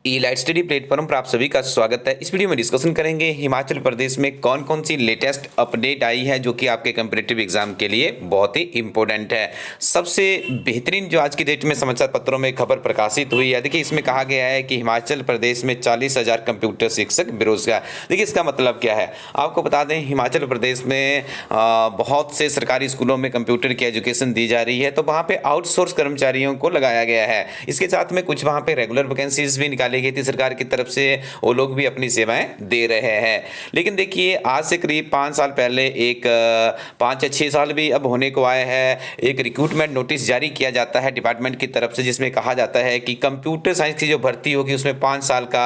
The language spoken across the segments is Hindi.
ई लाइट स्टडी प्लेटफॉर्म पर आप सभी का स्वागत है। इस वीडियो में डिस्कशन करेंगे हिमाचल प्रदेश में कौन कौन सी लेटेस्ट अपडेट आई है जो कि आपके कम्पिटिटिव एग्जाम के लिए बहुत ही इंपॉर्टेंट है। सबसे बेहतरीन जो आज की डेट में समाचार पत्रों में खबर प्रकाशित हुई है, देखिए इसमें कहा गया है कि हिमाचल प्रदेश में 40,000 कंप्यूटर शिक्षक बेरोजगार। देखिए इसका मतलब क्या है, आपको बता दें हिमाचल प्रदेश में बहुत से सरकारी स्कूलों में कंप्यूटर की एजुकेशन दी जा रही है, तो वहाँ पे आउटसोर्स कर्मचारियों को लगाया गया है। इसके साथ में कुछ वहाँ पे रेगुलर वैकेंसीज भी निकाली गई थी सरकार की तरफ से, वो लोग भी अपनी सेवाएं दे रहे हैं। लेकिन देखिए आज से करीब 5 साल पहले, एक 5 या 6 साल भी अब होने को आए हैं, एक रिक्रूटमेंट नोटिस जारी किया जाता है डिपार्टमेंट की तरफ से, जिसमें कहा जाता है कि कंप्यूटर साइंस की जो भर्ती होगी उसमें 5 साल का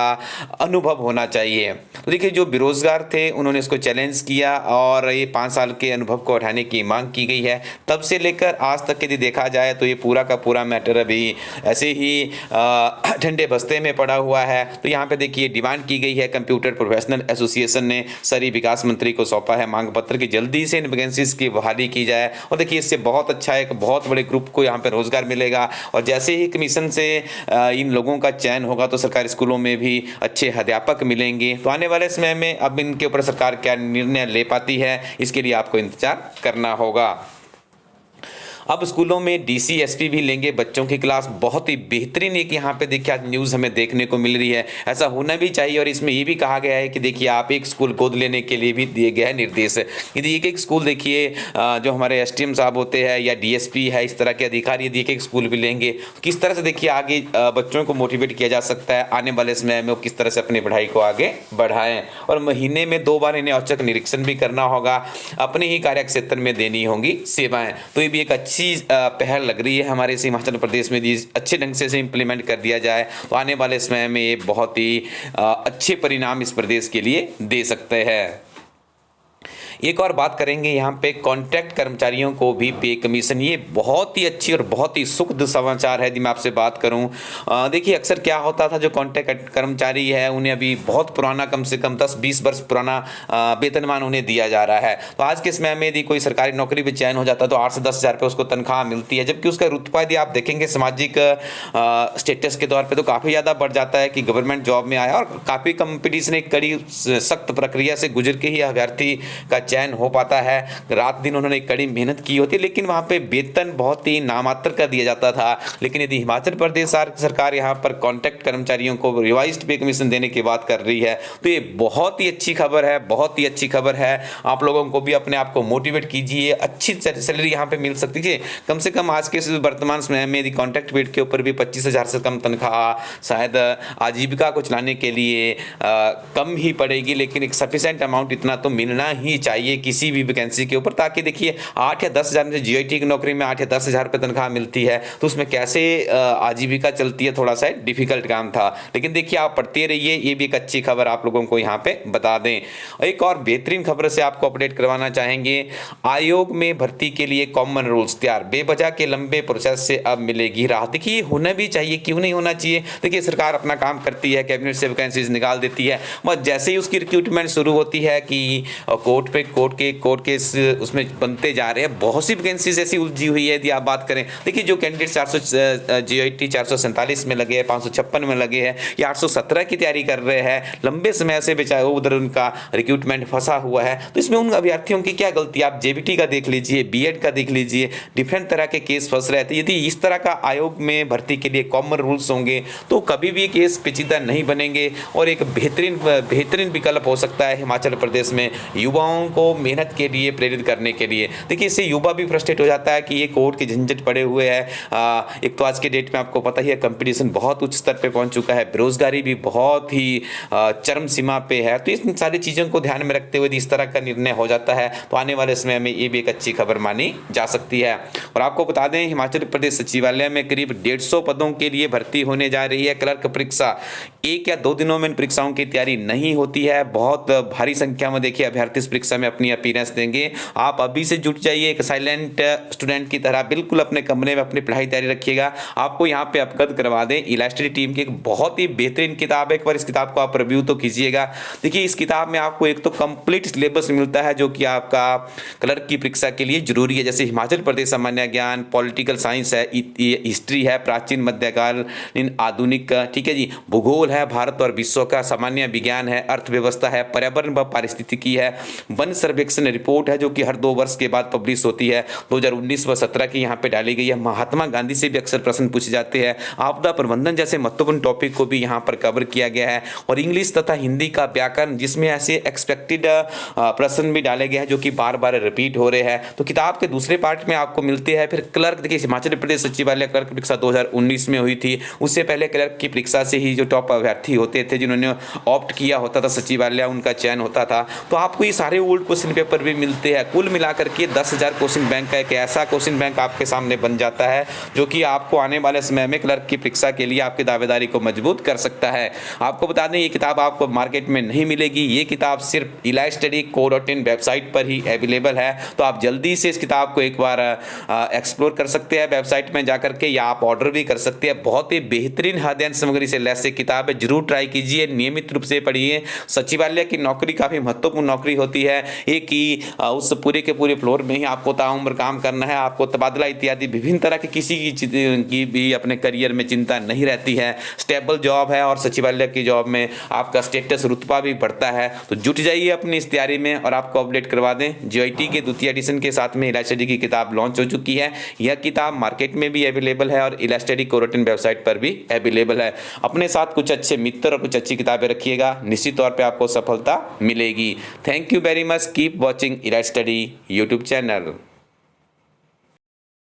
अनुभव होना चाहिए। तो देखिए जो बेरोजगार थे उन्होंने इसको चैलेंज किया और ये 5 साल के अनुभव को हटाने की मांग की गई है। तब से लेकर आज तक यदि देखा जाए तो ये पूरा का पूरा मैटर अभी ऐसे ही ठंडे बस्ते में पड़ा हुआ है। तो यहाँ पे देखिए डिमांड की गई है, कंप्यूटर प्रोफेशनल एसोसिएशन ने शहरी विकास मंत्री को सौंपा है मांग पत्र की जल्दी से इन वैकेंसीज की बहाली की जाए। और देखिए इससे बहुत अच्छा एक बहुत बड़े ग्रुप को यहाँ पे रोजगार मिलेगा और जैसे ही कमीशन से इन लोगों का चयन होगा तो सरकारी स्कूलों में भी अच्छे अध्यापक मिलेंगे। तो आने वाले समय में अब इनके ऊपर सरकार क्या निर्णय ले पाती है, इसके लिए आपको इंतजार करना होगा। अब स्कूलों में डीसी एसपी भी लेंगे बच्चों की क्लास। बहुत ही बेहतरीन एक यहाँ पे देखिए आज न्यूज़ हमें देखने को मिल रही है, ऐसा होना भी चाहिए। और इसमें ये भी कहा गया है कि देखिए आप एक स्कूल गोद लेने के लिए भी दिए गया है निर्देश। यदि एक स्कूल देखिए जो हमारे एसडीएम साहब होते हैं या डीएसपी है, इस तरह के अधिकारी यदि एक स्कूल भी लेंगे, किस तरह से देखिए आगे बच्चों को मोटिवेट किया जा सकता है आने वाले समय में वो किस तरह से अपनी पढ़ाई को आगे बढ़ाएं। और महीने में 2 बार इन्हें औचक निरीक्षण भी करना होगा, अपने ही कार्य क्षेत्र में देनी होंगी सेवाएं। तो ये भी एक अच्छी पहल लग रही है हमारे इस हिमाचल प्रदेश में, अच्छे ढंग से इसे इम्प्लीमेंट कर दिया जाए तो आने वाले समय में ये बहुत ही अच्छे परिणाम इस प्रदेश के लिए दे सकते हैं। एक और बात करेंगे यहाँ पे कॉन्ट्रैक्ट कर्मचारियों को भी पे कमीशन। ये बहुत ही अच्छी और बहुत ही सुखद समाचार है यदि मैं आपसे बात करूँ। देखिए अक्सर क्या होता था, जो कॉन्ट्रैक्ट कर्मचारी है उन्हें अभी बहुत पुराना, कम से कम 10-20 वर्ष पुराना वेतनमान उन्हें दिया जा रहा है। तो आज के समय में यदि कोई सरकारी नौकरी में चयन हो जाता है तो 8 से 10 हज़ार रुपये उसको तनख्वाह मिलती है, जबकि उसका रुतबा यदि आप देखेंगे सामाजिक स्टेटस के तौर पर तो काफ़ी ज़्यादा बढ़ जाता है कि गवर्नमेंट जॉब में आया। और काफ़ी कंपटीशन, एक कड़ी सख्त प्रक्रिया से गुजर के ही अभ्यर्थी का चयन हो पाता है। रात दिन उन्होंने कड़ी मेहनत की होती है, लेकिन वहाँ पे वेतन बहुत ही नामात्र का दिया जाता था। लेकिन यदि हिमाचल प्रदेश सरकार यहाँ पर कॉन्ट्रैक्ट कर्मचारियों को रिवाइज्ड पे कमीशन देने की बात कर रही है तो ये बहुत ही अच्छी खबर है, बहुत ही अच्छी खबर है। आप लोगों को भी अपने आप को मोटिवेट कीजिए, अच्छी सैलरी यहाँ पे मिल सकती है। कम से कम आज के वर्तमान समय में यदि कॉन्ट्रैक्ट बेट के ऊपर भी 25,000 से कम तनख्वाह शायद आजीविका को चलाने के लिए कम ही पड़ेगी, लेकिन एक सफिशेंट अमाउंट इतना तो मिलना ही चाहिए किसी भी वैकेंसी के ऊपर, ताकि देखिए 8 या 10 हज़ार में जीआईटी की नौकरी में 8 या 10 हज़ार रुपये तनख्वाह मिलती है तो उसमें कैसे आजीविका चलती है, थोड़ा सा डिफिकल्ट काम था। लेकिन देखिए आप पढ़ते रहिए, ये भी एक अच्छी खबर आप लोगों को यहाँ पे बता दें। एक और बेहतरीन खबर से आपको अपडेट करवाना चाहेंगे, आयोग में भर्ती के लिए कॉमन रूल्स तैयार, बेवजह के लंबे प्रोसेस से अब मिलेगी राहत। देखिए होना भी चाहिए, क्यों नहीं होना चाहिए। देखिए सरकार अपना काम करती है, कैबिनेट से वैकेंसीज निकाल देती है, बस जैसे ही उसकी रिक्रूटमेंट शुरू होती है कि कोर्ट के उसमें बनते जा रहे हैं, बहुत सी वैकेंसीज ऐसी उलझी हुई है। यदि आप बात करें, देखिए जो कैंडिडेट 400 जीआईटी 447 में लगे हैं, 556 में लगे हैं या 817 की तैयारी कर रहे हैं, लंबे समय से बेचारे उधर उनका रिक्रूटमेंट फंसा हुआ है। तो इसमें उन अभ्यर्थियों की क्या गलती, आप जेबीटी का देख लीजिए, बीएड का देख लीजिए, डिफरेंट तरह के केस फंस रहे थे। यदि इस तरह का आयोग में भर्ती के लिए कॉमन रूल्स होंगे तो कभी भी केस पेचीदा नहीं बनेंगे और एक बेहतरीन विकल्प हो सकता है हिमाचल प्रदेश में युवाओं को मेहनत के लिए प्रेरित करने के लिए। देखिए इससे युवा भी फ्रस्ट्रेट हो जाता है कि ये कोर्ट के झंझट पड़े हुए हैं। एक तो आज के डेट में आपको पता ही है कंपटीशन बहुत उच्च स्तर पे पहुंच चुका है, बेरोजगारी भी बहुत ही चरम सीमा पे है। तो इन सारी चीज़ों को ध्यान में रखते हुए इस तरह का निर्णय हो जाता है तो आने वाले समय में ये भी एक अच्छी खबर मानी जा सकती है। और आपको बता दें हिमाचल प्रदेश सचिवालय में करीब 150 पदों के लिए भर्ती होने जा रही है। क्लर्क परीक्षा 1 या 2 दिनों में इन परीक्षाओं की तैयारी नहीं होती है, बहुत भारी संख्या में देखिए अभ्यर्थी इस परीक्षा में अपनी अपीयरेंस देंगे। आप अभी से जुट जाइए, एक साइलेंट स्टूडेंट की तरह बिल्कुल अपने कमरे में अपनी पढ़ाई जारी रखिएगा। आपको यहाँ पे अवगत करवा दें, इलास्ट्री टीम की एक बहुत ही बेहतरीन किताब है, एक बार इस किताब को आप रिव्यू तो कीजिएगा। देखिए इस किताब में आपको एक तो कंप्लीट सिलेबस मिलता है जो कि आपका क्लर्क की परीक्षा के लिए जरूरी है, जैसे हिमाचल प्रदेश सामान्य ज्ञान, पॉलिटिकल साइंस है, हिस्ट्री है, प्राचीन मध्यकालीन आधुनिक, ठीक है जी, भूगोल है, भारत और विश्व का, सामान्य विज्ञान है, अर्थव्यवस्था है, पर्यावरण व पारिस्थितिकी है, वन सर्वेक्षण रिपोर्ट है जो कि हर 2 वर्ष के बाद पब्लिश होती है, 2019 व 17 की यहाँ पे डाली गई है। महात्मा गांधी से भी अक्सर प्रश्न पूछे जाते हैं, आपदा प्रबंधन जैसे महत्वपूर्ण टॉपिक को भी यहाँ पर कवर किया गया है, और इंग्लिश तथा हिंदी का व्याकरण जिसमें ऐसे एक्सपेक्टेड प्रश्न भी डाले गए हैं जो कि बार बार रिपीट हो रहे हैं। तो किताब के दूसरे पार्ट में आपको मिलते हैं फिर क्लर्क। देखिए हिमाचल प्रदेश सचिवालय क्लर्क परीक्षा 2019 में हुई थी, उससे पहले क्लर्क की परीक्षा से ही जो टॉप अभ्यर्थी होते थे जिन्होंने ऑप्ट किया होता था सचिवालय, उनका चयन होता था। तो आपको ये सारे ओल्ड क्वेश्चन पेपर भी मिलते हैं। कुल मिलाकर के 10,000 क्वेश्चन बैंक का एक ऐसा क्वेश्चन बैंक आपके सामने बन जाता है जो कि आपको आने वाले समय में क्लर्क की परीक्षा के लिए आपकी दावेदारी को मजबूत कर सकता है। आपको बता दें ये किताब आपको मार्केट में नहीं मिलेगी, ये किताब सिर्फ elaststudy.in वेबसाइट पर ही अवेलेबल है। तो आप जल्दी से इस किताब को एक बार एक्सप्लोर कर सकते हैं वेबसाइट में जाकर के, या आप ऑर्डर भी कर सकते हैं। बहुत ही बेहतरीन अध्ययन सामग्री से लैस एक किताब है, जरूर ट्राई कीजिए, नियमित रूप से पढ़िए। सचिवालय की नौकरी काफ़ी महत्वपूर्ण नौकरी होती है, एक ही उस पूरे के पूरे फ्लोर में ही आपको ताउम्र काम करना है, आपको तबादला इत्यादि विभिन्न तरह की किसी की भी अपने करियर में चिंता नहीं रहती है, स्टेबल जॉब है, और सचिवालय की जॉब में आपका स्टेटस रुतबा भी बढ़ता है। तो जुट जाइए अपनी इस तैयारी में और आपको अपडेट करवा दें, JIT के द्वितीय एडिशन के साथ में इलास्ट्री की किताब लॉन्च हो चुकी है। यह किताब मार्केट में भी अवेलेबल है और elaststudy.in वेबसाइट पर भी अवेलेबल है। अपने साथ कुछ अच्छे मित्र और कुछ अच्छी किताबें रखिएगा, निश्चित तौर पे आपको सफलता मिलेगी। Thank you very much, keep watching elaststudy YouTube channel.